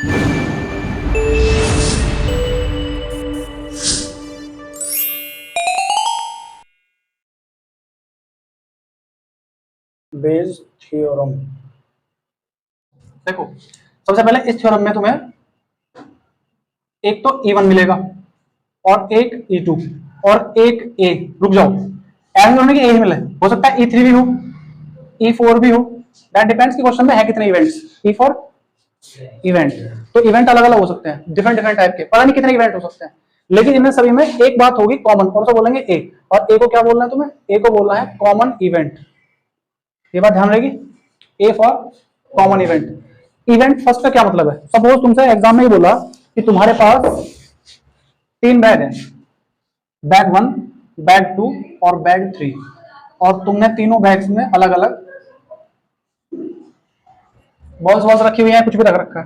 Beige theorem. देखो सबसे पहले इस थ्योरम में तुम्हें एक तो E1 मिलेगा और एक E2 और एक A। रुक जाओ, ऐसा नहीं कि A ही मिले, हो सकता है E3 भी हो, E4 भी हो, दैट डिपेंड्स कि क्वेश्चन में है कितने इवेंट्स। E4 इवेंट, तो इवेंट अलग अलग हो सकते हैं, डिफरेंट डिफरेंट टाइप के, पता नहीं कितने इवेंट हो सकते हैं, लेकिन इनमें सभी में एक बात होगी कॉमन, कौन सा बोलेंगे? ए। और ए को क्या बोलना है तुम्हें? ए को बोलना है कॉमन इवेंट। ये बात ध्यान रहेगी, A for common event. Event first का क्या मतलब है? सपोज तुमसे एग्जाम में ही बोला कि तुम्हारे पास 3 बैग है, बैग 1, बैग 2 और बैग 3, और तुमने तीनों बैग्स में अलग अलग बॉल्स वॉल्स रखी हुई है, कुछ भी रख रखा है।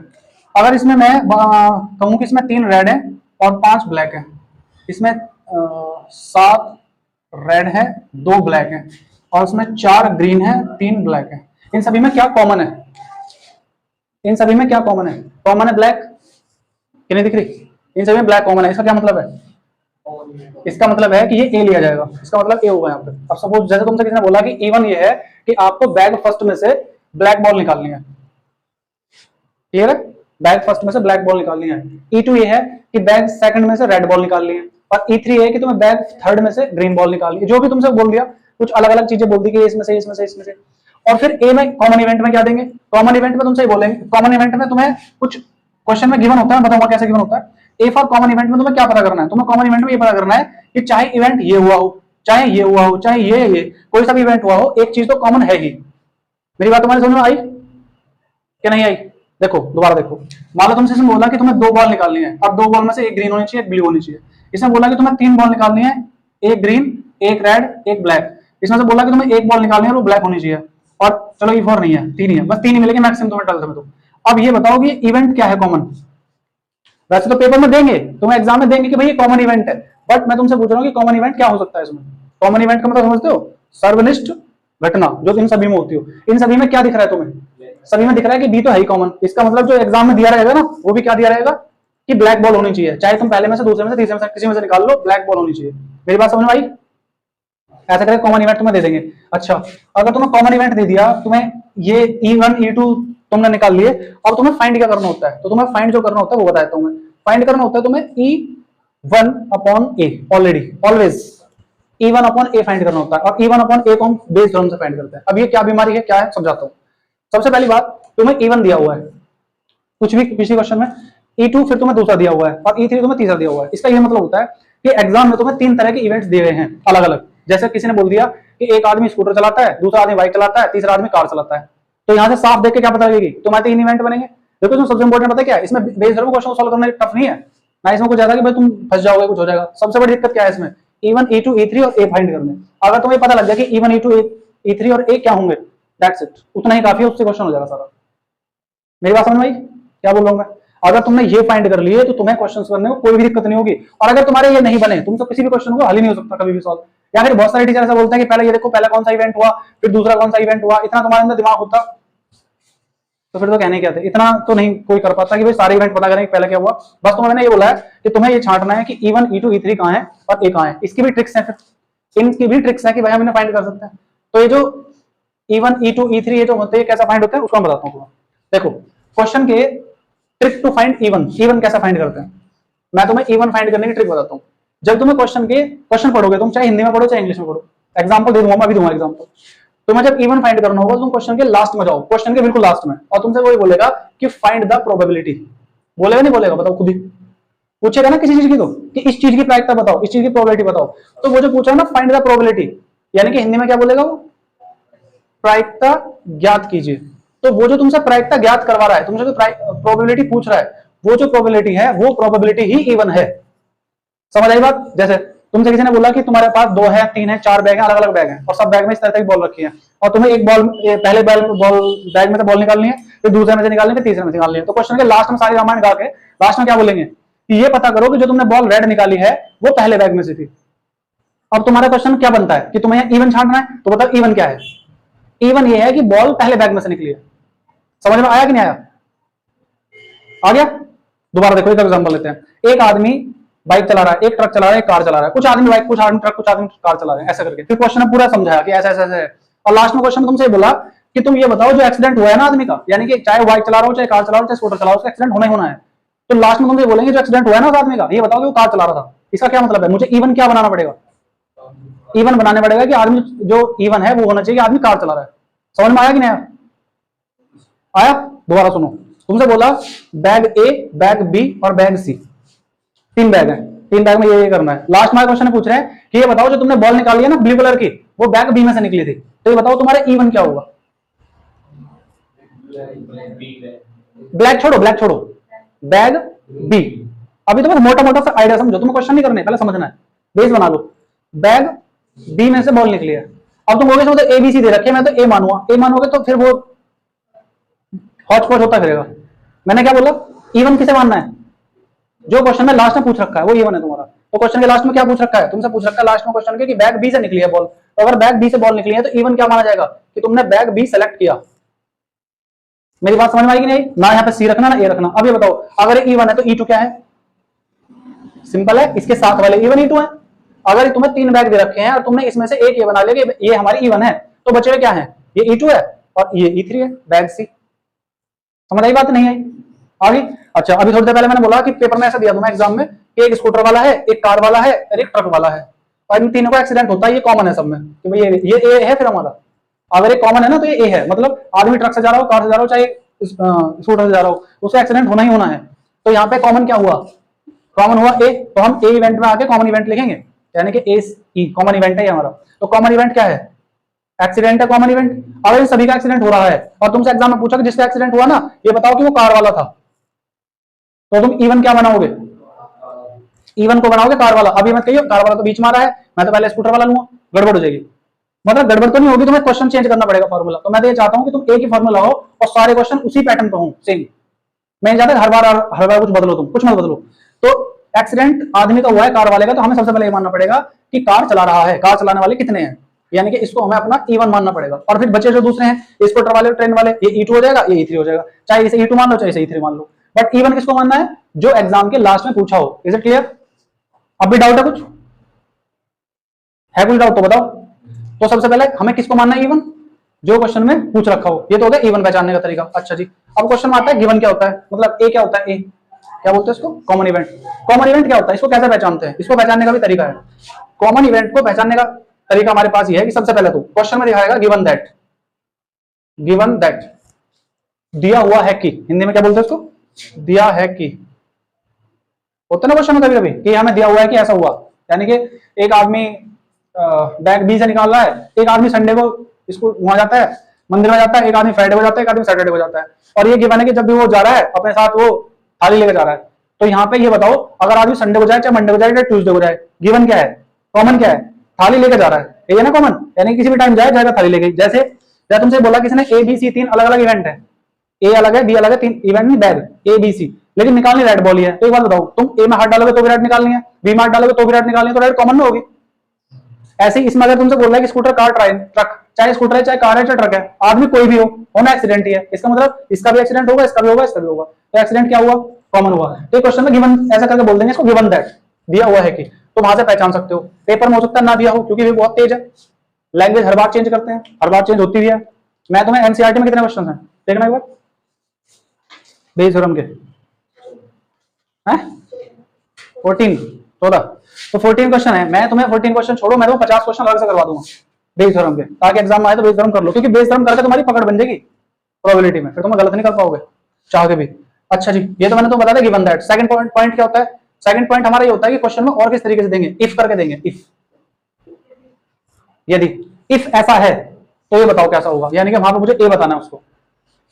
अगर इसमें मैं कहूं कि इसमें 3 रेड है और 5 ब्लैक है, इसमें 7 रेड है, 2 ब्लैक है, और इसमें 4 ग्रीन है, 3 ब्लैक है, इन सभी में क्या कॉमन है? इन सभी में क्या कॉमन है? कॉमन है ब्लैक, कि नहीं दिख रही? इन सभी में ब्लैक कॉमन है। इसका क्या मतलब है? इसका मतलब है कि ये ए लिया जाएगा, इसका मतलब ए होगा यहाँ पे। अब सपोज जैसे तुमसे किसी ने बोला कि इवन ये है कि आपको बैग फर्स्ट में से ब्लैक बॉल निकालनी है, क्लियर है? बैग फर्स्ट में से ब्लैक बॉल निकालनी है। E2 ये है कि बैग सेकंड में से रेड बॉल निकालनी है, और E3 है कि तुम्हें बैग थर्ड में से ग्रीन बॉल निकालनी है। जो भी तुमसे बोल दिया, कुछ अलग अलग चीजें बोल दी कि इसमें से, इसमें से, इसमें से। और फिर ए में कॉमन इवेंट में क्या देंगे? कॉमन इवेंट में तुमसे ही बोलेंगे, कॉमन इवेंट में तुम्हें कुछ क्वेश्चन में गिवन होता है, बताऊंगा कैसे गिवन होता है। ए फॉर कॉमन इवेंट में तुम्हें क्या पता करना है? तुम्हें कॉमन इवेंट में ये पता करना है कि चाहे इवेंट ये हुआ हो, चाहे ये हुआ हो, चाहे ये कोई सा भी इवेंट हुआ हो, एक चीज तो कॉमन है ही। मेरी बात तुम्हारे समझ में आई कि नहीं आई? देखो दोबारा देखो, मान लो तुमसे इसमें बोला कि तुम्हें 2 बॉल निकालनी है, और 2 बॉल में से एक ग्रीन होनी चाहिए, एक ब्लू होनी चाहिए। इसमें बोला कि तुम्हें 3 बॉल निकालनी है, एक ग्रीन, एक रेड, एक ब्लैक। इसमें से बोला कि तुम्हें एक बॉल निकालनी है और वो ब्लैक होनी चाहिए, और चलो E4 नहीं है, 3 ही है, बस 3 ही मिलेंगे मैक्सिमम तुम्हें 12th में। तो अब ये बताओ कि इवेंट क्या है कॉमन? वैसे तो पेपर में देंगे, तुम्हें एग्जाम में देंगे कि भाई ये कॉमन इवेंट है, बट मैं तुमसे पूछ रहा हूँ कि कॉमन इवेंट क्या हो सकता है इसमें? कॉमन इवेंट का मतलब समझते हो? सर्वनिष्ठ घटना, जो इन सभी में होती हो। इन सभी में क्या दिख रहा है तुम्हें? सभी में दिख रहा है कि बी तो है ही कॉमन। इसका मतलब जो एग्जाम में दिया रहेगा ना, वो भी क्या दिया रहेगा कि ब्लैक बॉल होनी चाहिए, चाहे तुम पहले में से, दूसरे में से, तीसरे में से, किसी में से निकाल लो, ब्लैक बॉल होनी चाहिए। मेरी बात समझ में आई? ऐसा करके कॉमन इवेंट तुम्हें दे देंगे। अच्छा, अगर तुम्हें कॉमन इवेंट दे दिया, तुम्हें ये E1 E2 तुमने निकाल लिए, अब तुम्हें फाइंड क्या करना होता है? तो तुम्हें फाइंड जो करना होता है वो बताता हूं मैं। फाइंड करना होता है तुम्हें E1 अपॉन ए, ऑलरेडी ऑलवेज E1 अपॉन ए फाइंड करना होता है, और E1 अपॉन ए को हम बेस थ्योरम से फाइंड करते हैं। अब ये क्या बीमारी है, क्या है, समझाता हूं। सबसे पहली बात, तुम्हें E1 दिया हुआ है कुछ भी किसी क्वेश्चन में, E2 फिर तुम्हें दूसरा दिया हुआ है, और E3 तुम्हें तीसरा दिया हुआ है। इसका ये मतलब होता है कि एग्जाम में तुम्हें 3 तरह के इवेंट्स दिए गए हैं अलग अलग। जैसे किसी ने बोल दिया कि एक आदमी स्कूटर चलाता है, दूसरा आदमी बाइक चलाता है, तीसरा आदमी कार चलाता है, तो यहाँ से साफ देख के क्या पता लगेगी? तुम्हारे 3 इवेंट बनेंगे। देखो जो सबसे इंपॉर्टेंट पता है क्या है इसमें? बेस थ्योरम क्वेश्चन सॉल्व करना टफ नहीं है ना, इसमें कुछ ज्यादा कि भाई तुम फंस जाओगे, कुछ हो जाएगा। सबसे बड़ी दिक्कत क्या है इसमें? E1 E2 E3 और A फाइंड करने। अगर तुम्हें पता लग गया कि E1 E2 E3 और A क्या होंगे, दैट्स इट, उतना ही काफी है, उससे क्वेश्चन हो जाएगा सारा। मेरी बात समझ में आई क्या बोल रहा हूं मैं? अगर तुमने ये फाइंड कर लिए तो तुम्हें क्वेश्चंस करने में कोई भी दिक्कत नहीं होगी। और अगर तुम्हारे ये नहीं बने, तुमसे किसी भी क्वेश्चन को हल ही नहीं हो सकता कभी भी सॉल्व। या फिर बहुत सारे टीचर ऐसा बोलते हैं कि पहले ये देखो, पहले कौन सा इवेंट हुआ, फिर दूसरा कौन सा इवेंट हुआ। इतना तुम्हारे अंदर दिमाग होता तो फिर तो कहने क्या थे, इतना तो नहीं कोई कर पाता कि भाई सारे इवेंट पता करें कि पहले क्या हुआ। बस तुम्हें मैंने ये बोला है कि तुम्हें ये छांटना है कि E1 E2 E3 कहाँ है और A कहाँ है। इसकी भी ट्रिक्स है, फिर इनकी भी ट्रिक्स है कि भाई हम इन्हें फाइंड कर सकते हैं। तो ये जो E1 E2 E3 ये जो होते हैं, कैसा फाइंड होते हैं उसको मैं बताता हूँ। देखो क्वेश्चन के ट्रिक टू फाइंड E1 कैसा फाइंड करते हैं, मैं तुम्हें E1 फाइंड करने की ट्रिक बताता हूँ। जब तुम्हें क्वेश्चन पढ़ोगे, तुम चाहे हिंदी में पढ़ो चाहे इंग्लिश में पढ़ो, एग्जांपल दे दूंगा, मैं भी दूंगा एग्जांपल। तुम्हें जब E1 फाइंड करना होगा, तुम क्वेश्चन के लास्ट में जाओ, क्वेश्चन के बिल्कुल लास्ट में, और तुमसे वही बोलेगा कि फाइंड द प्रोबेबिलिटी। बोलेगा नहीं बोलेगा? बताओ खुद ही पूछेगा ना किसी चीज की, तो कि इस चीज की प्रायिकता बताओ, इस चीज की प्रोबेबिलिटी बताओ। तो वो जो पूछा है ना फाइंड द प्रोबेबिलिटी, यानी कि हिंदी में क्या बोलेगा वो? प्रायिकता ज्ञात कीजिए। तो वो जो तुमसे प्रायिकता ज्ञात करवा रहा है, तुमसे जो प्रोबेबिलिटी पूछ रहा है, वो जो प्रोबेबिलिटी है वो प्रोबेबिलिटी ही E1 है। समझ आई बात? जैसे तुमसे किसी ने बोला कि तुम्हारे पास 2 है, 3 है, 4 बैग है, अलग अलग बैग है, और सब बैग में इस तरह की बॉल रखी है, और तुम्हें एक बॉल, पहले बैग में से बॉल निकालनी है, फिर दूसरे में से निकालनी है, फिर तीसरे में से निकालनी है। तो क्वेश्चन के लास्ट में सारी रामायण गा के लास्ट में क्या बोलेंगे कि ये पता करो कि जो तुमने बॉल रेड निकाली है वो पहले बैग में से थी। अब तुम्हारा क्वेश्चन क्या बनता है कि तुम्हें E1 छांटना है, तो बताओ E1 क्या है? E1 ये है कि बॉल पहले बैग में से निकली है। समझ में आया कि नहीं आया? आ गया। दोबारा देखो एक एग्जांपल लेते हैं। एक आदमी बाइक चला रहा है, एक ट्रक चला रहा है, एक कार चला रहा है, कुछ आदमी बाइक, कुछ आदमी ट्रक, कुछ आदमी कार चला रहे हैं, ऐसा करके फिर क्वेश्चन ने पूरा समझाया कि ऐसा ऐसा ऐसा है। और लास्ट में क्वेश्चन तुमसे बोला कि तुम ये बताओ जो एक्सीडेंट हुआ है ना आदमी का, यानी कि चाहे बाइक चला रहा हो, चाहे कार चला रहा हो, चाहे स्कूटर चला रहा हो, उसका एक्सीडेंट होना ही होना है। तो लास्ट में तुमसे बोलेंगे जो एक्सीडेंट हुआ है ना उस आदमी का, ये बताओ कि वो कार चला रहा था। इसका क्या मतलब है? मुझे इवन क्या बनाना पड़ेगा? इवन बनाने पड़ेगा कि आदमी जो इवन है वो होना चाहिए आदमी कार चला रहा है। समझ में आया कि नहीं आया? आया? दोबारा सुनो। तुमसे बोला बैग ए, बैग बी और बैग सी, 3 बैग है, 3 बैग में ये करना है। लास्ट में क्वेश्चन पूछ रहे हैं कि ये बताओ जो तुमने बॉल निकाली है ना ब्लू कलर की, वो बैग बी में से निकली थी, तो ये बताओ तुम्हारे इवन क्या होगा? ब्लैक छोड़ो, ब्लैक छोड़ो, बैग बी। अभी तुम्हें मोटा मोटा सा आइडिया समझो, तुम्हें क्वेश्चन नहीं करने, पहले समझना है, बेस बना लो। बैग बी में से बॉल निकली है। अब तुम कहोगे ए बी सी दे रखे, मैं तो ए मानूंगा, ए मानोगे तो फिर वो हौच पौच होता फिरेगा। मैंने क्या बोला? इवन किसे मानना है? जो क्वेश्चन में लास्ट में पूछ रखा है वो इवन है तुम्हारा। तो क्वेश्चन के लास्ट में क्या पूछ रखा है? तुमसे पूछ रखा है लास्ट में क्वेश्चन के कि बैग बी से निकली है बॉल, तो अगर बैग बी से बॉल निकली है तो इवन क्या माना जाएगा? कि तुमने बैग बी सेलेक्ट किया। मेरी बात समझ में आएगी नहीं? ना यहाँ पे सी रखना ना ए रखना। अब ये बताओ अगर इवन है तो ई टू क्या है? सिंपल है, इसके साथ वाले इवन ई टू है। अगर तुम्हें 3 बैग दे रखे हैं और तुमने इसमें से एक ये बना लिया कि ये हमारी इवन है, तो बचे हुए क्या है? ये ई2 है और ये ई3 है, बैग सी। समझ आई बात? नहीं आई? आगे? अच्छा, अभी थोड़ी देर पहले मैंने बोला कि पेपर में ऐसा दिया तुम्हें एग्जाम में कि एक स्कूटर वाला है, एक कार वाला है और एक ट्रक वाला है, और इन तीनों का एक्सीडेंट होता है। ये कॉमन है सब में कि भाई ये ए है, फिर हमारा अगर एक कॉमन है ना तो ये ए है, मतलब आदमी ट्रक से जा रहा हो, कार से जा रहा हो, चाहे स्कूटर से जा रहा हो, उसका एक्सीडेंट होना ही होना है। तो यहाँ पे कॉमन क्या हुआ? कॉमन हुआ ए, तो हम ए इवेंट में आके कॉमन इवेंट लिखेंगे, यानी कि ए कॉमन इवेंट है हमारा। तो कॉमन इवेंट क्या है? एक्सीडेंट है कॉमन इवेंट। अगर इन सभी का एक्सीडेंट हो रहा है और तुमसे एग्जाम में पूछा कि जिसका एक्सीडेंट हुआ ना, ये बताओ कि वो कार वाला था, तो तुम इवन क्या बनाओगे? इवन को बनाओगे कार वाला। अभी मत कहिए कार वाला तो बीच में आ रहा है, मैं तो पहले स्कूटर वाला लूंगा, गड़बड़ हो जाएगी। मतलब गड़बड़ तो नहीं होगी, तुम्हें क्वेश्चन चेंज करना पड़ेगा फॉर्मूला। तो मैं तो ये चाहता हूं कि तुम एक ही फॉर्मूला हो और सारे क्वेश्चन उसी पैटर्न पे हो, सेम। मैं नहीं चाहता हर बार कुछ बदलो, तुम कुछ मत बदलो। तो एक्सीडेंट आदमी का हुआ है कार वाले का, तो हमें सबसे पहले ये मानना पड़ेगा कि कार चला रहा है, कार चलाने वाले कितने हैं, यानी कि इसको हमें अपना इवन मानना पड़ेगा। और फिर बचे जो दूसरे हैं, स्कूटर वाले, ट्रेन वाले, ये ई2 हो जाएगा, ये ई3 हो जाएगा। चाहे इसे ई2 मान लो, चाहे इसे ई3 मान लो, बट इवन किसको मानना है? जो एग्जाम के लास्ट में पूछा हो। Is it clear? अब भी डाउट है कुछ? है कुछ डाउट तो बताओ। तो सबसे पहले हमें किसको मानना है? इवन, जो क्वेश्चन में पूछ रखा हो। ये तो हो गया इवन पहचानने का तरीका। अच्छा जी, अब क्वेश्चन में आता है गिवन क्या होता है, मतलब ए क्या होता है? ए क्या बोलते हैं इसको? Common event. कॉमन इवेंट क्या होता है? इसको कैसे पहचानते हैं? इसको पहचानने का भी तरीका है। कॉमन इवेंट को पहचानने का तरीका हमारे पास ये है कि सबसे पहले तो क्वेश्चन में दिखाएगा गिवन दैट, गिवन दैट, दिया हुआ है कि, हिंदी में क्या बोलते हैं इसको? दिया है कि। होता है ना क्वेश्चन में कभी कभी कि हमें दिया हुआ है कि ऐसा हुआ, यानी कि एक आदमी बैग बी से निकाल रहा है, एक आदमी संडे को स्कूल वहां जाता है, मंदिर में जाता है, एक आदमी फ्राइडे को जाता है, एक आदमी सैटरडे को जाता है, और ये गिवन है कि जब भी वो जा रहा है अपने साथ वो थाली लेकर जा रहा है। तो यहाँ पे ये बताओ अगर आदमी संडे को जाए, चाहे मंडे को जाए, चाहे ट्यूसडे को जाए, गिवन क्या है? कॉमन क्या है? थाली लेकर जा रहा है, ये ना कॉमन, यानी किसी भी टाइम जाए जाएगा थाली लेके। जैसे तुमसे बोला किसी ने ए बी सी 3 अलग अलग इवेंट है, ए अलग है, बी अलग है, 3 इवेंट नहीं, बैग ए बी सी, लेकिन निकालनी रेड बॉल ही है। तो एक बात बताओ, तुम ए में हाथ डालोगे तो भी रेड निकालनी है, बी में हाथ डालोगे तो भी रेड निकालनी है, तो रेड कॉमन में होगी। ऐसे ही इसमें अगर तुमसे बोल रहा है कि स्कूटर, कार, ट्रक, चाहे स्कूटर है, चाहे कार है, चाहे ट्रक है, आदमी कोई भी हो, होना एक्सीडेंट ही है। इसका मतलब इसका भी एक्सीडेंट होगा, इसका भी होगा, इसका भी होगा। तो एक्सीडेंट क्या हुआ? कॉमन हुआ। तो क्वेश्चन में गिवन ऐसा करके बोल देंगे इसको, गिवन दैट, दिया हुआ है कि, तो वहां से पहचान सकते हो। पेपर में हो सकता है ना दिया हो, क्योंकि बहुत तेज है, लैंग्वेज हर बार चेंज करते हैं, हर बार चेंज होती भी है। मैं तुम्हें एनसीईआरटी में कितने क्वेश्चन है देखना एक बार, बेस थ्योरम के हैं 14 तो 14 क्वेश्चन है। मैं तुम्हें 14 क्वेश्चन छोड़ो, मैं तो 50 क्वेश्चन अलग से करवा दूंगा बेस थ्योरम के, ताकि एग्जाम में आए तो बेस थ्योरम कर लो, क्योंकि बेस थ्योरम करके तुम्हारी पकड़ बन जाएगी प्रोबेबिलिटी में, फिर तुम गलत नहीं कर पाओगे चाह के भी। अच्छा जी, ये तो मैंने तो बता दिया गिवन दैट। सेकंड पॉइंट क्या होता है? सेकंड पॉइंट हमारा ये होता है कि क्वेश्चन में और किस तरीके से देंगे, इफ करके देंगे। इफ, यदि इफ ऐसा है तो ये बताओ कैसा होगा, यानी कि वहां पे मुझे ए बताना है उसको।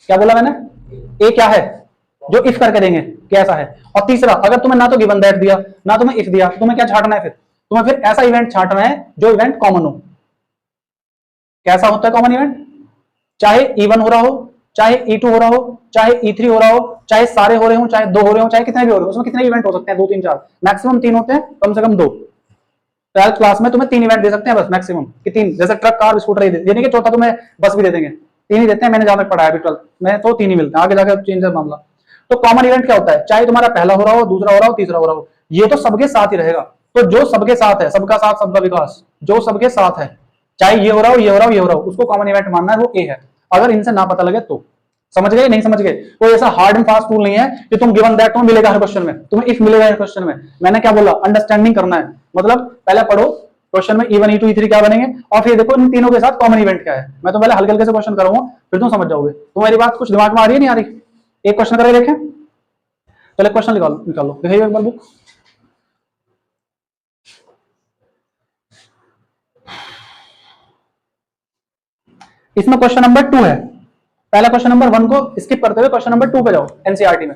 क्या बोला मैंने? ए क्या है जो इफ करके देंगे कि ऐसा है। और तीसरा, अगर तुम्हें ना तो गिवन दैट दिया ना तुम्हें इफ दिया, तुम्हें क्या छांटना है? फिर तुम्हें फिर ऐसा इवेंट छांटना है जो इवेंट कॉमन हो। कैसा होता है कॉमन इवेंट? चाहे इवन हो रहा हो, चाहे ई2 हो रहा हो, चाहे ई3 हो रहा हो, चाहे सारे हो रहे हो, चाहे 2 हो रहे हो, चाहे कितने भी हो रहे हो, उसमें कितने इवेंट हो सकते हैं? 2 3 4, मैक्सिमम 3 होते हैं, कम से कम 2। 12th क्लास में तुम्हें 3 इवेंट दे सकते हैं बस, मैक्सिमम कि 3, जैसे ट्रक, कार, स्कूटर, यानी कि चौथा तुम्हें बस भी दे देंगे, 3 ही देते हैं। मैंने जहां तक पढ़ा है अभी 12th में तो 3 ही मिलते हैं, आगे जाकर चेंज है मामला। तो कॉमन इवेंट क्या होता है, चाहे तुम्हारा पहला हो रहा हो, दूसरा हो रहा हो, तीसरा हो रहा हो, ये तो सबके साथ ही रहेगा। तो जो सबके साथ है, सबका साथ सबका विकास, जो सबके साथ है, चाहे ये हो रहा हो, ये हो रहा हो, ये हो रहा हो, उसको कॉमन इवेंट मानना है, वो ए है। अगर इनसे ना पता लगे तो समझ गए, नहीं समझ गए? कोई ऐसा हार्ड एंड फास्ट रूल नहीं है कि तुम गिवन दैट तुम्हें मिलेगा हर क्वेश्चन में, तुम्हें इफ मिलेगा हर क्वेश्चन में। मैंने क्या बोला, अंडरस्टैंडिंग करना है, मतलब पहले पढ़ो क्वेश्चन में E1 E2 E3 क्या बनेंगे, और फिर देखो इन तीनों के साथ कॉमन इवेंट क्या है। मैं तो पहले हल्के हल्के से क्वेश्चन कराऊंगा, फिर तुम समझ जाओगे। तो मेरी बात कुछ दिमाग में आ रही है, नहीं आ रही? एक क्वेश्चन करके देखें, चलो क्वेश्चन निकालो दिखाइए एक बार बुक। इसमें क्वेश्चन नंबर 2 है, पहला क्वेश्चन नंबर 1 को स्किप करते हुए क्वेश्चन नंबर 2 पे जाओ एनसीईआरटी में।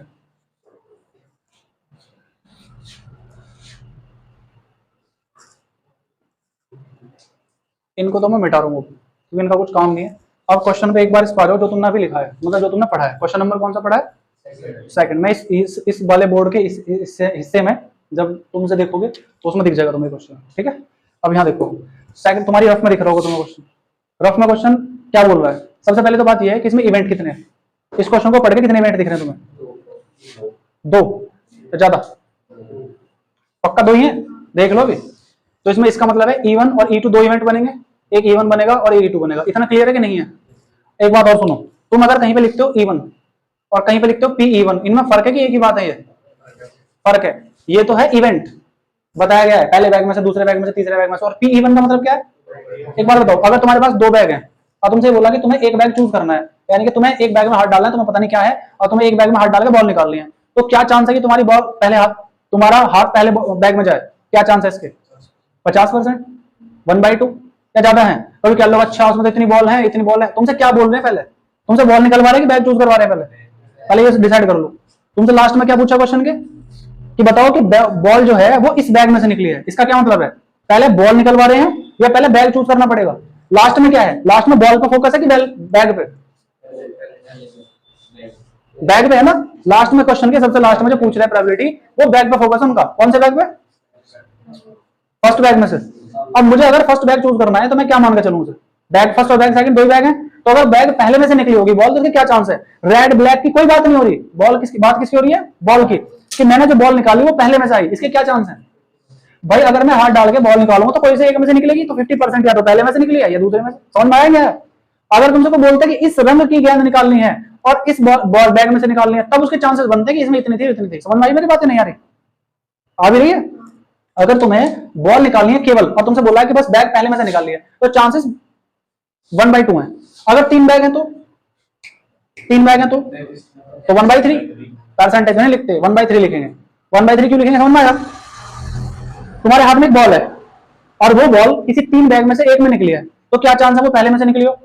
इनको तो मैं मिटा दूंगा क्योंकि इनका कुछ काम नहीं है। अब क्वेश्चन पे एक बार इस पा रहे हो जो तुमने अभी लिखा है, मतलब जो तुमने पढ़ा है। क्वेश्चन नंबर कौन सा पढ़ा है? सेकंड। मैं इस वाले बोर्ड के इस हिस्से में जब तुमसे देखोगे तो उसमें दिख जाएगा तुम्हें क्वेश्चन, ठीक है? अब यहाँ देखो, सेकंड तुम्हारी रफ में दिख रहा होगा तुम्हें क्वेश्चन। रफ में क्वेश्चन क्या बोल रहा है? सबसे पहले तो बात यह है कि इसमें इवेंट कितने हैं। इस क्वेश्चन को पढ़ के कितने इवेंट दिख रहे हैं तुम्हें? 2 तो ज्यादा पक्का 2 ही है, देख लो अभी। तो इसमें इसका मतलब है E1 और E2 2 इवेंट बनेंगे, एक E1 बनेगा और एक E2 बनेगा। इतना क्लियर है कि नहीं है? एक बात और सुनो, तुम अगर कहीं पे लिखते हो E1 और कहीं पे लिखते हो PE1, इनमें फर्क है कि एक ही बात है? ये फर्क है। ये तो है इवेंट, बताया गया है पहले बैग में से, दूसरे बैग में से, तीसरे बैग में से। और PE1 का मतलब क्या है? एक बार बताओ, अगर तुम्हारे पास 2 बैग हैं और तुमसे बोला कि तुम्हें एक बैग चूज करना है, यानी कि तुम्हें एक बैग में हाथ डालना है, तुम्हें पता नहीं क्या है, और तुम्हें एक बैग में हाथ डाल के बॉल निकालनी है, तो क्या चांस है कि तुम्हारी बॉल पहले हाथ, तुम्हारा हाथ पहले बैग में जाए? क्या चांस है इसके? 50%, 1/2 या ज्यादा है? कभी क्या लोग, अच्छा उसमें तो इतनी बॉल है, इतनी बॉल है। तुमसे क्या बोल रहे हैं? पहले तुमसे बॉल निकलवा रहे हैं कि बैग चूज करवा रहे हैं? पहले ये डिसाइड कर लो। तुमसे लास्ट में क्या पूछा क्वेश्चन के, कि बताओ कि बॉल जो है वो इस बैग में से निकली है। इसका क्या मतलब है? पहले बॉल निकलवा रहे हैं या पहले बैग चूज करना पड़ेगा? लास्ट में क्या है? लास्ट में बॉल पे फोकस है कि बैग पे? बैग पे है ना। लास्ट में क्वेश्चन के सबसे लास्ट में जो पूछ रहे हैं प्रोबेबिलिटी, वो बैग पे फोकस है उनका। कौन से बैग पे? फर्स्ट बैग में से। अब मुझे अगर फर्स्ट बैग चूज करना है तो मैं क्या मान के चलूं? बैग फर्स्ट और बैग सेकंड 2 ही बैग हैं, तो अगर बैग पहले में से निकली होगी बॉल तो इसके क्या चांस है? रेड ब्लैक की कोई बात नहीं हो रही, बॉल किसकी बात, किसकी हो रही है? बॉल की, कि मैंने जो बॉल निकाली वो पहले में से आई। इसके क्या चांस है भाई? अगर मैं हाथ डाल के बॉल निकालूंगा तो कोई से एक में से निकलेगी, तो 50% या तो पहले में से निकली है या दूसरे में से। समझ में आएगा? अगर तुमसे को बोलते कि इस रंग की गेंद निकालनी है और इस बॉल बैग में से निकालनी है, तब उसके चांसेस बनते हैं कि इसमें इतनी थी, इतनी थी। समझ में आई मेरी बातें? नहीं आ रही? आ भी रही है? अगर तुम्हें बॉल निकालनी है केवल और तुमसे बोला है कि बस बैग पहले में से निकाल लिया, तो चांसेस 1/2 है। अगर 3 बैग है तो 1/3 परसेंटेज नहीं लिखते, 1/3 लिखेंगे। 1/3 क्यों लिखेंगे? समझ में आया? तुम्हारे हाथ में एक बॉल है और वो बॉल किसी 3 बैग में से एक में निकली है, तो क्या चांस है वो पहले में से निकली हो?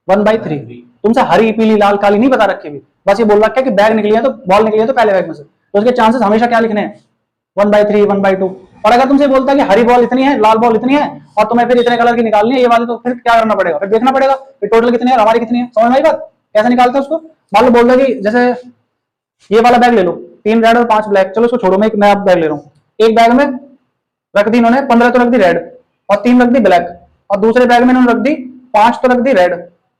1/3। तुमसे हरी, पीली, लाल, काली नहीं बता रखी भी, बस ये बोल रखा है कि बैग निकली है तो बॉल निकली है तो पहले बैग में से, तो उसके चांसेस हमेशा क्या लिखने हैं? 1/3, 1/2। और अगर तुमसे बोलता है कि हरी बॉल इतनी है, लाल बॉल इतनी है, और तुम्हें फिर इतने कलर की निकालनी है ये वाली, तो फिर क्या करना पड़ेगा? फिर देखना पड़ेगा कि टोटल कितनी है, हमारी कितनी है। समझ में आई बात? कैसे निकालते हैं उसको? मान लो बोल दो कि जैसे ये वाला बैग ले लो, 3 रेड और 5 ब्लैक, चलो इसको छोड़ो, मैं अब बैग ले रहा हूँ। एक बैग में रख दी इन्होंने 15 तो रख दी रेड और 3 रख दी ब्लैक, और दूसरे बैग में इन्होंने रख दी 5 तो रख दी रेड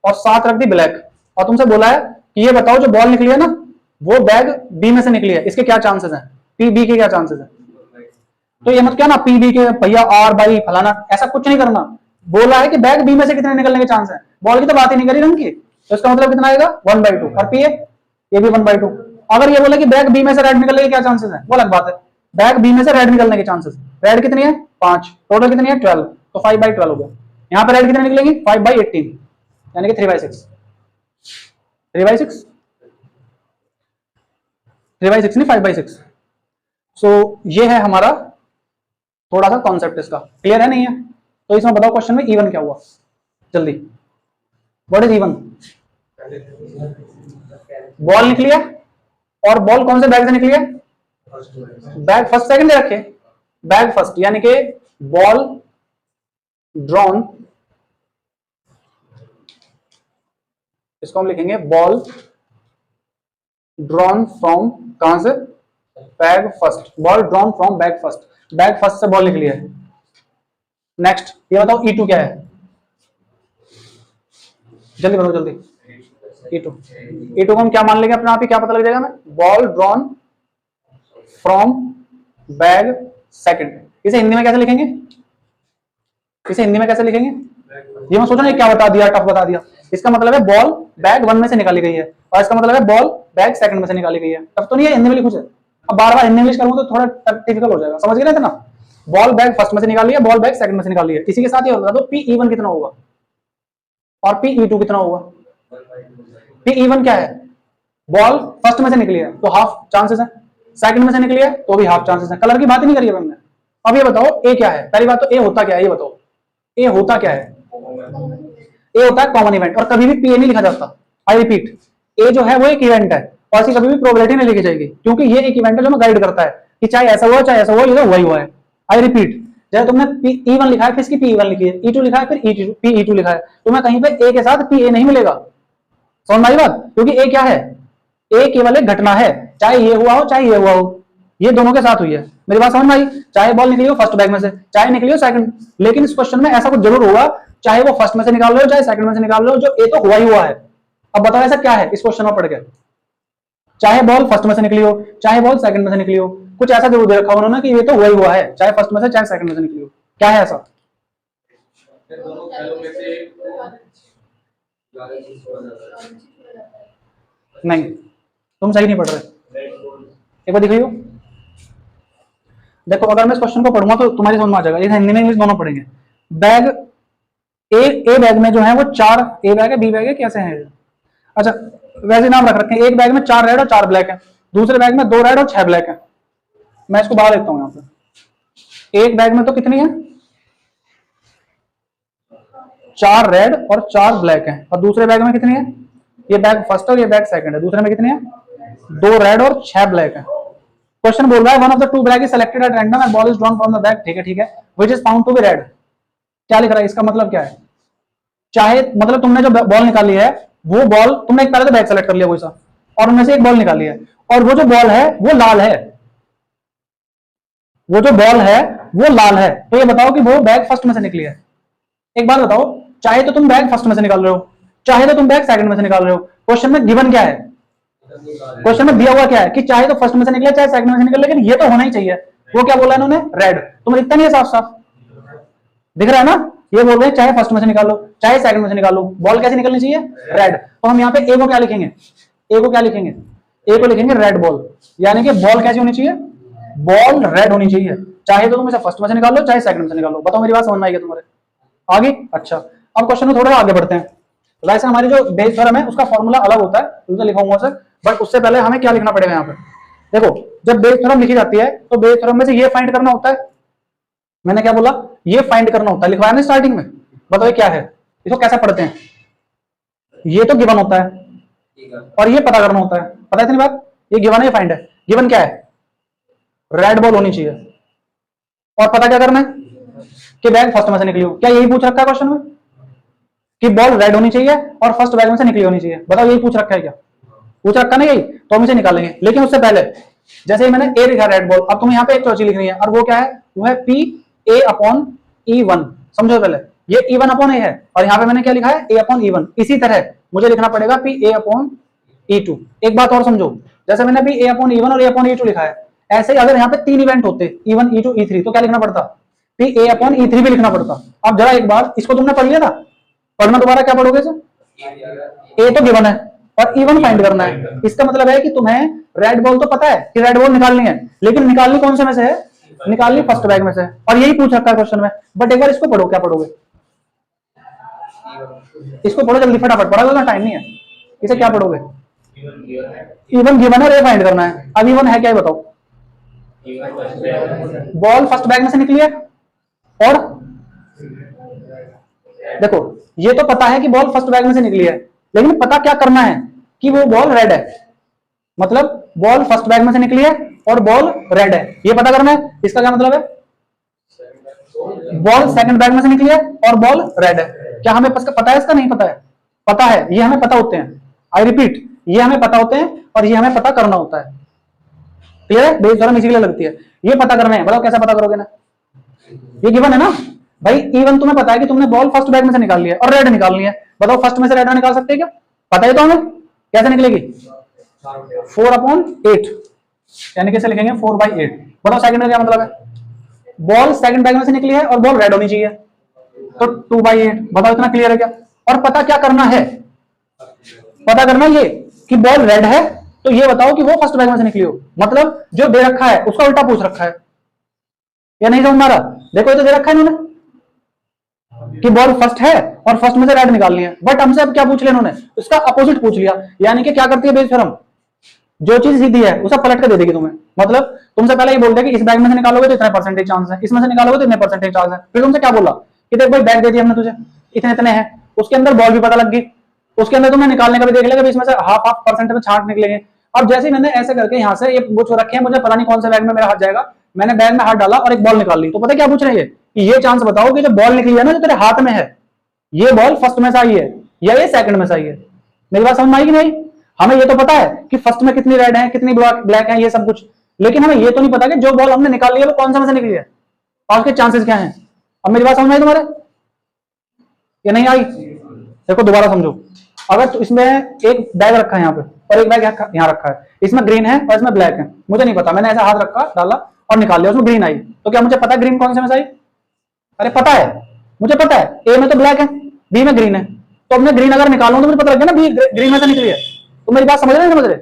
और 7 रख दी ब्लैक, और तुमसे बोला है कि ये बताओ जो बॉल निकली है ना वो बैग बी में से निकली है, इसके क्या चांसेस हैं? पी बी के क्या चांसेस हैं? तो ये मत क्या ना पी बी के भैया आर बाई फलाना, ऐसा कुछ नहीं करना। बोला है कि बैग बी में से कितने निकलने के चांस है, बॉल की तो बात ही नहीं करी रंग की, तो इसका मतलब कितना आएगा? 1/2। और पी ये भी 1/2। अगर ये बोले कि बैग बी में से रेड निकलने के क्या चांसेस है, वो अलग बात है। बैग बी में से रेड निकलने के चांसेस, रेड कितनी है? 5, टोटल कितनी है? 12, तो 5/12 हो गया। यहाँ पे रेड कितने निकलेंगी? 5/18, यानी कि 3/6। 3/6 नहीं, 5/6। सो ये है हमारा थोड़ा सा कॉन्सेप्ट, इसका क्लियर है नहीं है? तो इसमें बताओ क्वेश्चन में E1 क्या हुआ, जल्दी। What is E1? बॉल निकली है, और बॉल कौन से बैग से निकली है? बैग फर्स्ट सेकंड दे रखे, बैग फर्स्ट, यानी कि बॉल ड्रॉन, इसको हम लिखेंगे बॉल ड्रॉन फ्रॉम, कहां से? Bag first. Ball drawn from bag first, bag first से बॉल निकली है। नेक्स्ट ये बताओ E2 क्या है, जल्दी बताओ जल्दी। E2 E2 को हम क्या मान लेंगे अपने आप ही, क्या पता लग जाएगा हमें, ball drawn from bag second. इसे हिंदी में कैसे लिखेंगे, इसे हिंदी में कैसे लिखेंगे, ये मैं सोचा ना क्या बता दिया, टफ बता दिया। इसका मतलब है बॉल बैग 1 में से निकाली गई है, और इसका मतलब है बॉल बैग सेकंड में से निकाली गई है। टफ तो नहीं है, हिंदी में लिखूं से। अब बार बार हिंदी इंग्लिश करूंगा तो थोड़ा डिफिकल्ट हो जाएगा, समझ गए ना। बॉल बैग फर्स्ट में से निकाली है, बॉल बैग सेकंड में से निकाली है। इसी के साथ ये बता दो PE1 कितना होगा और PE2 कितना होगा। PE1 क्या है, बॉल फर्स्ट में से निकली है तो हाफ चांसेस है, सेकंड में से निकली है तो भी हाफ चांसेस है। कलर की बात ही नहीं करी है हमने। अब ये बताओ ए क्या है, पहली बात तो ए होता क्या है, ये बताओ ए होता क्या है। ए होता है कॉमन इवेंट, और कभी भी पीए नहीं लिखा जाता। आई रिपीट, ए जो है वो एक इवेंट है, और ऐसी कभी भी प्रोबेबिलिटी नहीं लिखी जाएगी, क्योंकि ये एक इवेंट है जो हमें गाइड करता है कि चाहे ऐसा हुआ चाहे ऐसा हुआ, ये तो वही हुआ है। आई रिपीट, जैसे तुमने E1 लिखा है फिर इसकी PE1 लिखी है, E2 लिखा है फिर PE2 लिखा है, तुम्हें कहीं पे ए के साथ PA नहीं मिलेगा। समझ में आई बात, क्योंकि ए क्या है, ए केवल एक घटना है, चाहे ये हुआ हो चाहे ये हुआ हो, ये दोनों के साथ हुई है। मेरी बात समझ में आई, चाहे बॉल निकली हो फर्स्ट बैग में से चाहे निकली हो सेकंड, लेकिन इस क्वेश्चन में ऐसा कुछ जरूर होगा, चाहे वो फर्स्ट में से निकाल लो चाहे सेकंड में से निकाल लो, जो ए तो हुआ ही हुआ है। अब बताओ ऐसा क्या है इस क्वेश्चन में पढ़ के, चाहे बॉल फर्स्ट में से निकली हो चाहे बॉल सेकंड में से निकली हो, कुछ ऐसा जरूर दे रखा उन्होंने कि ये तो हुआ ही हुआ है, चाहे फर्स्ट में से चाहे सेकंड में से निकली हो। क्या है ऐसा, नहीं तुम सही नहीं पढ़ रहे, एक बार दिखाइयो। देखो अगर मैं इस क्वेश्चन को पढ़ूंगा तो तुम्हारी समझ में आ जाएगा, ये हिंदी में इंग्लिश दोनों पढ़ेंगे। बैग ए बैग में जो है वो 4, ए बैग है बी बैग है कैसे है, अच्छा वैसे नाम रख रखे हैं। एक बैग में 4 रेड और 4 ब्लैक है, दूसरे बैग में 2 रेड और 6 ब्लैक है। मैं इसको बाहर लिखता हूं यहाँ पे, एक बैग में तो कितनी है 4 रेड और 4 ब्लैक है, और दूसरे बैग में कितनी है, ये बैग फर्स्ट और ये बैग सेकंड है, दूसरे में कितनी है 2 रेड और 6 ब्लैक है। क्वेश्चन बोल रहा है one of the 2 black is selected at random and ball is drawn from the bag, ठीक है, which is found to be red. क्या लिख रहा है, इसका मतलब क्या है, चाहे मतलब तुमने जो बॉल निकाली है वो बॉल तुमने एक पहले तो बैग सेलेक्ट कर लिया कोई सा, और उनमें से एक बॉल निकाली है, और वो जो बॉल है वो लाल है, वो जो बॉल है वो लाल है, तो ये बताओ कि वो बैग फर्स्ट में से निकली है। एक बात बताओ, चाहे तो तुम बैग फर्स्ट में से निकाल रहे हो चाहे तो तुम बैग सेकंड में से निकाल रहे हो, क्वेश्चन में गिवन क्या है, क्वेश्चन में दिया हुआ क्या है कि चाहे तो फर्स्ट में से निकले चाहे सेकंड में से निकले, लेकिन ये तो होना ही चाहिए। वो क्या बोला इन्होंने, रेड। तुम्हें दिखता नहीं है साफ साफ, दिख रहा है ना, ये बोल रहे हैं चाहे फर्स्ट में से निकालो चाहे सेकंड में से निकालो, बॉल कैसे निकलनी चाहिए, रेड। तो हम यहाँ पे ए को क्या लिखेंगे, ए को क्या लिखेंगे, ए को लिखेंगे रेड बॉल, यानी कि बॉल कैसी होनी चाहिए, बॉल रेड होनी चाहिए, चाहे तो तुम इसे फर्स्ट में से निकालो चाहे सेकंड में से निकालो। बताओ मेरी बात समझ में आई है तुम्हारे आगे। अच्छा अब क्वेश्चन में थोड़ा आगे बढ़ते हैं। वैसे हमारी जो बेस थ्योरम है उसका फॉर्मूला अलग होता है, उसमें लिखाऊंगा सर, बट उससे पहले हमें क्या लिखना पड़ेगा यहाँ पे। देखो जब बेस थ्योरम लिखी जाती है तो बेस थ्योरम में से ये फाइंड करना होता है, मैंने क्या बोला, ये फाइंड करना होता है, लिखवाया ना स्टार्टिंग में। बताओ क्या है, इसको कैसे पढ़ते हैं, ये तो गिवन होता है और ये पता करना होता है, पता है इतनी बात, ये गिवन है ये फाइंड है। गिवन क्या है, रेड बॉल होनी चाहिए, और पता क्या करना है कि बैग फर्स्ट में से निकली हो। क्या यही पूछ रखा है क्वेश्चन में कि बॉल रेड होनी चाहिए और फर्स्ट बैग में से निकली होनी चाहिए, बताओ यही पूछ रखा है क्या, पूछ रखा नहीं यही, तो हम इसे निकालेंगे। लेकिन उससे पहले जैसे ही मैंने ए लिखा रेड बॉल, अब तुम्हें यहाँ पे एक चौची लिखनी है, और वो क्या है, वो है PA/E1। समझो पहले, ये E1 अपॉन ए है, और यहाँ पे मैंने क्या लिखा है A/E1। इसी तरह मुझे लिखना पड़ेगा PA/E2। एक बात और समझो, जैसे मैंने PA/E1 और A/E2 लिखा है, ऐसे ही अगर यहाँ पे 3 इवेंट होते E1 E2 E3 तो क्या लिखना पड़ता, PA/E3 भी लिखना पड़ता। अब जरा एक बार इसको तुमने पढ़ लिया था, पढ़ना दोबारा क्या पढ़ोगे सर, ए तो गिवन है और E1 फाइंड करना है। इसका मतलब है कि तुम्हें रेड बॉल तो पता है कि रेड बॉल निकालनी है, लेकिन निकालनी कौन से में से है, निकालनी फर्स्ट बैग में से, और यही पूछ रखा है क्वेश्चन में। बट एक बार इसको पढ़ो, क्या पढ़ोगे, इसको पढ़ो जल्दी फटाफट, पढ़ा ना टाइम नहीं है, इसे क्या पढ़ोगे, E1 गिवन है, फाइंड करना है। अब E1 है क्या बताओ, बॉल फर्स्ट बैग में से निकली है, और देखो ये तो पता है कि बॉल फर्स्ट बैग में से निकली है, लेकिन पता क्या करना है कि वो बॉल रेड है, मतलब बॉल फर्स्ट बैग में से निकली है और बॉल रेड है, ये पता करना है। इसका क्या मतलब है, बॉल सेकंड बैग में से निकली है और बॉल रेड है। क्या हमें पता है इसका, नहीं पता है, पता है, ये हमें पता होते हैं। आई रिपीट, ये हमें पता होते हैं और ये हमें पता करना होता है। क्लियर है, बेस थ्योरम इसी के लिए लगती है, ये पता करना है। बताओ कैसे पता करोगे ना, ये गिवन है ना भाई, E1 तुम्हें पता है कि तुमने बॉल फर्स्ट बैग में से निकाल लिया और रेड निकालनी है, बताओ फर्स्ट में से रेड निकाल सकते हैं क्या, पता है तो हमें, कैसे निकलेगी 4/8, यानी कैसे लिखेंगे 4/8। बताओ सेकंड का क्या मतलब है, बॉल सेकंड बैग में से निकली है और बॉल रेड होनी चाहिए, तो 2/8। बताओ इतना क्लियर है क्या। और पता क्या करना है, पता करना ये कि बॉल रेड है तो ये बताओ कि वो फर्स्ट बैग में से निकली हो, मतलब जो दे रखा है उसका उल्टा पूछ रखा है या नहीं समझ रहा। देखो ये तो दे रखा है इन्होंने कि बॉल फर्स्ट है और फर्स्ट में से रेड निकालनी है, बट हमसे अब क्या पूछ लिया इन्होंने, उसका अपोजिट पूछ लिया। यानी कि क्या करती है बेस थ्योरम, जो चीज सीधी है उसे पलट कर दे देगी तुम्हें। मतलब तुमसे पहले ये बोल दिया कि इस बैग में से निकालोगे तो इतने परसेंटेज चांस है, इसमें से निकालोगे तो इतने परसेंटेज चांस है। फिर तुमसे क्या बोला कि देख भाई बैग दे दिया हमने तुझे, इतने इतने हैं, उसके अंदर बॉल भी पता लग गई, उसके अंदर तुमने निकालने का भी देख लिया इसमें से हाफ हाफ परसेंटेज छांट निकलेंगे। अब जैसे मैंने ऐसे करके यहाँ से ये पूछ रखे हैं, मुझे पता नहीं कौन से बैग में मेरा हाथ जाएगा, मैंने बैग में हाथ डाला और एक बॉल निकाल ली, तो पता क्या पूछ रहे हैं कि ये चांस बताओ कि जो बॉल निकली है ना जो तेरे हाथ में है, ये बॉल फर्स्ट में से आई है या ये सेकंड में से आई है। मेरी बात समझ में आई कि नहीं। हमें ये तो पता है कि फर्स्ट में कितनी रेड है कितनी ब्लैक है ये सब कुछ, लेकिन हमें ये तो नहीं पता कि जो बॉल हमने निकाल लिया वो कौन सा में से निकली है और उसके चांसेस क्या हैं। अब मेरी बात समझ में आई तुम्हारे ये नहीं आई। देखो दोबारा समझो, अगर तो इसमें एक बैग रखा है यहाँ पे और एक बैग यहाँ रखा है, इसमें ग्रीन है और इसमें ब्लैक है, मुझे नहीं पता, मैंने ऐसा हाथ रखा डाला और निकाल लिया, उसमें ग्रीन आई, तो क्या मुझे पता है ग्रीन कौन से में से आई। अरे पता है, मुझे पता है ए में तो ब्लैक है बी में ग्रीन है, तो अपने ग्रीन अगर निकालूं तो मुझे पता लग गया ना बी ग्रीन में से निकली है। तो मेरी बात समझ रहे हैं समझ रहे।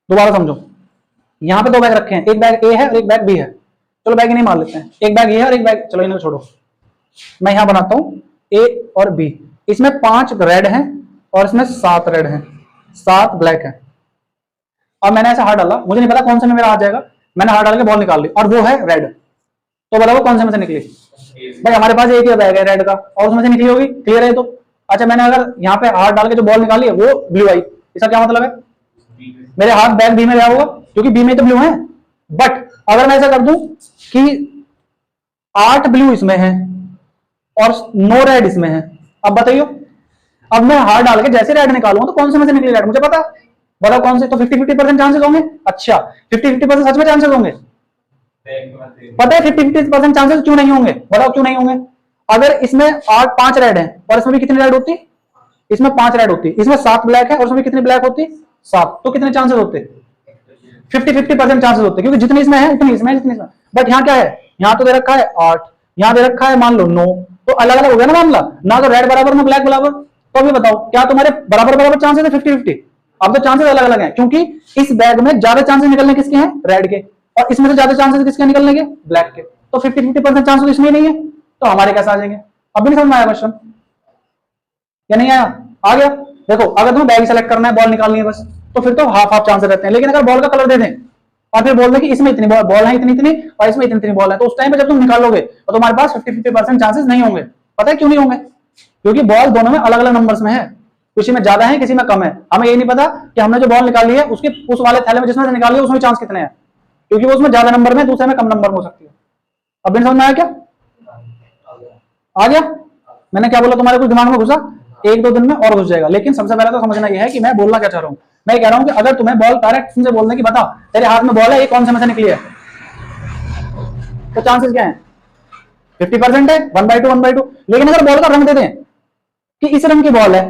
दोबारा समझो, यहाँ पे दो बैग रखे हैं, एक बैग ए है और एक बैग बी है, चलो बैग नहीं मान लेते हैं, एक बैग ये है और एक बैग, चलो इन्हें छोड़ो, मैं यहां बनाता हूं ए और बी, इसमें 5 रेड हैं और इसमें 7 रेड हैं, 7 ब्लैक है। अब मैंने ऐसा हाथ डाला, मुझे नहीं पता कौन से में मेरा हाथ जाएगा, मैंने हाथ डाल के बॉल निकाल ली और वो है रेड, तो बताओ कौन से में से निकली। भाई हमारे पास एक ही बैग है रेड का और उसमें से निकली होगी, क्लियर है। तो अच्छा मैंने अगर यहाँ पे हाथ डाल के जो बॉल निकाली है वो ब्लू आई, इसका क्या मतलब है मेरे हाथ बैग बी में गया होगा क्योंकि बी में तो ब्लू है। बट अगर मैं ऐसा कर दूं कि 8 ब्लू इसमें है और 9 रेड इसमें है, अब बताइयो, अब मैं हाथ डाल के जैसे रेड निकालूंगा तो कौन से में से निकली रेड मुझे पता, बताओ कौन से। तो 50-50% चांसेस होंगे। अच्छा 50-50% सच में चांसेस होंगे, पता है 50-50% चांसेस क्यों नहीं होंगे, बताओ क्यों नहीं होंगे। अगर इसमें 5 रेड है और इसमें भी कितनी रेड होती, इसमें 5 रेड होती, इसमें 7 ब्लैक है और उसमें भी कितनी ब्लैक होती 7, तो कितने चांसेस होते 50-50% चांसेस होते, क्योंकि जितनी इसमें है उतनी इसमें जितनी इसमें। बट यहाँ क्या है, यहाँ तो दे रखा है 8, यहाँ दे रखा है मान लो 9, तो अलग अलग हो गया ना मामला, ना तो रेड बराबर ना ब्लैक बराबर। तो अभी बताओ क्या तुम्हारे बराबर बराबर चांसेस है 50-50। अब तो चांसेस अलग अलग हैं क्योंकि इस बैग में ज्यादा चांसेस निकलने किसके हैं रेड के, और इसमें से ज्यादा चांसेस किसके निकलने के ब्लैक के, तो 50-50% चांसेस इसमें नहीं है, तो हमारे कैसे आ जाएंगे। अब भी नहीं समझ में आया क्वेश्चन या नहीं आया, आ गया। देखो अगर तुम्हें बैग सेलेक्ट करना है बॉल निकालनी है बस, तो फिर तो हाफ हाफ चांसेस रहते हैं, लेकिन अगर बॉल का कलर दे दें और फिर बोल दें कि इसमें इतनी बॉल है इतनी इतनी और इसमें इतनी इतनी बॉल है, तो उस टाइम पे जब तुम निकालोगे तो तुम्हारे पास 50-50% चांसेस नहीं होंगे। पता है क्यों नहीं होंगे, क्योंकि बॉल दोनों में अलग अलग नंबर्स में है, किसी में ज्यादा है किसी में कम है। हमें ये नहीं पता कि हमने जो बॉल निकाली है उसके उस वाले थैले में जिसमें से निकाली है उसमें चांस कितने हैं, क्योंकि वो उसमें ज्यादा नंबर में दूसरे में कम नंबर में हो सकती है। अब समझ में आया क्या, आ गया। मैंने क्या बोला तुम्हारे कुछ दिमाग में घुसा, 1-2 दिन में और घुस जाएगा, लेकिन सबसे पहले तो समझना यह है कि मैं बोलना क्या चाह रहा हूं। मैं कह रहा हूं कि अगर तुम्हें बॉल डायरेक्ट तुमसे बोलने की बता तेरे हाथ में बॉल है ये कौन से में से निकली है, तो चांसेस क्या है 50% है 1/2। लेकिन अगर बॉल का रंग दे दें कि इस रंग की बॉल है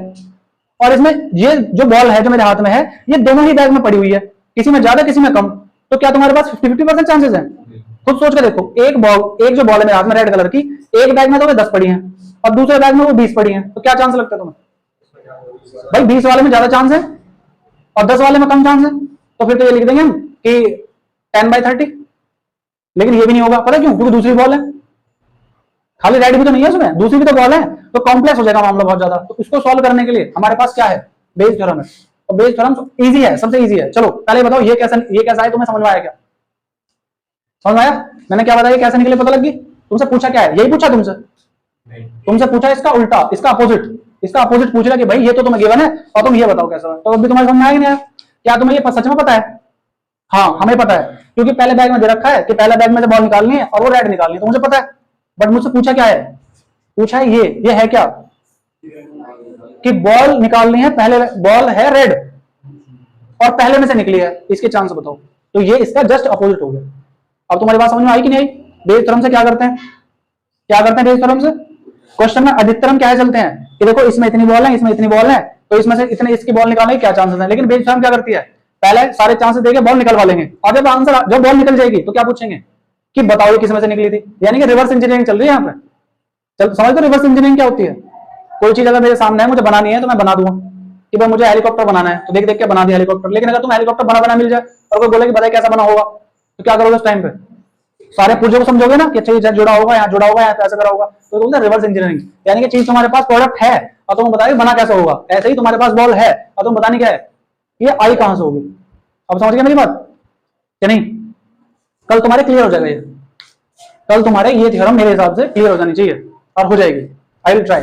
और इसमें ये जो बॉल है जो मेरे हाथ में है ये दोनों ही बैग में पड़ी हुई है, किसी में ज्यादा किसी में कम, तो क्या तुम्हारे पास 50-50% चांसेस हैं। खुद सोच के देखो, एक जो बॉल है मेरे हाथ में रेड कलर की, एक बैग में तो 10 पड़ी हैं और दूसरे बैग में वो 20 पड़ी हैं, तो क्या चांस लगता है तुम्हें। भाई 20 वाले में ज्यादा चांस है और 10 वाले में कम चांस है, तो फिर तो ये लिख देंगे हम कि 10/30। लेकिन ये भी नहीं होगा, पता क्यों, क्योंकि दूसरी बॉल है, खाली रेड भी तो नहीं है उसमें, दूसरी भी तो बॉल है, तो कॉम्प्लेक्स हो जाएगा मामला बहुत ज्यादा। तो इसको सॉल्व करने के लिए हमारे पास क्या है, बेस थ्योरम है, और बेस थ्योरम इजी है, सबसे इजी है। चलो पहले बताओ ये कैसा है, तुम्हें समझ में आया क्या, समझ में आया। मैंने क्या बताया कैसे निकले पता लगी, तुमसे पूछा क्या है, यही पूछा तुमसे पूछा इसका उल्टा, इसका अपोजिट पूछ रहा कि भाई ये तो तुम्हें गिवन है और तुम ये बताओ कैसा है, तो अभी तुम्हारे समझ में आया नहीं आया। क्या तुम्हें ये सच में पता है, हाँ हमें पता है, क्योंकि पहले बैग में दे रखा है कि पहले बैग में से बॉल निकालनी है और वो रेड निकालनी है, तो मुझे पता है। बट मुझसे पूछा क्या है, पूछा है ये है क्या कि बॉल निकालनी है, पहले बॉल है रेड और पहले में से निकली है, इसके चांस बताओ, तो ये इसका जस्ट अपोजिट हो गया। अब तुम्हारी बात समझ में आई कि नहीं आई। बेस थ्योरम से क्या करते हैं बेस थ्योरम से क्वेश्चन में अधिकतरम क्या है चलते हैं कि देखो इसमें इतनी बॉल है इसमें इतनी बॉल है, तो इसमें से इतने इसकी बॉल निकालने के क्या चांसेस हैं। लेकिन बेंच फैम क्या करती है, पहले सारे चांसेस देके बॉल निकलवा लेंगे, और जब आंसर जब बॉल निकल जाएगी तो क्या पूछेंगे कि बताओ ये किस में से निकली थी। यानी कि रिवर्स इंजीनियरिंग चल रही है यहाँ पे। चल समझ लो रिवर्स इंजीनियरिंग क्या होती है। कोई चीज अगर मेरे सामने है, मुझे बनानी है, तो मैं बना दूंगा कि भाई मुझे हेलीकॉप्टर बनाना है, तो देख देख के बना दिया हेलीकॉप्टर। लेकिन अगर तुम हेलीकॉप्टर बना बना मिल जाए और कोई बोले कि बताए कैसा बना होगा, तो क्या करोगे उस टाइम पे, सारे पुर्जों को समझोगे ना कि अच्छा ये जुड़ा होगा, यहाँ जुड़ा होगा, यहाँ ऐसा करा होगा। तो बोलते हैं रिवर्स इंजीनियरिंग। यानी कि चीज तुम्हारे पास प्रोडक्ट है और तुम बताओगे बना कैसे होगा। ऐसे ही तुम्हारे पास बॉल है और तुम बतानी क्या है ये आई कहां से होगी। अब समझ गए मेरी बात कि नहीं। कल तुम्हारे क्लियर हो जाएगा ये, कल तुम्हारे ये थ्योरम मेरे हिसाब से क्लियर हो जानी चाहिए और हो जाएगी। I will try.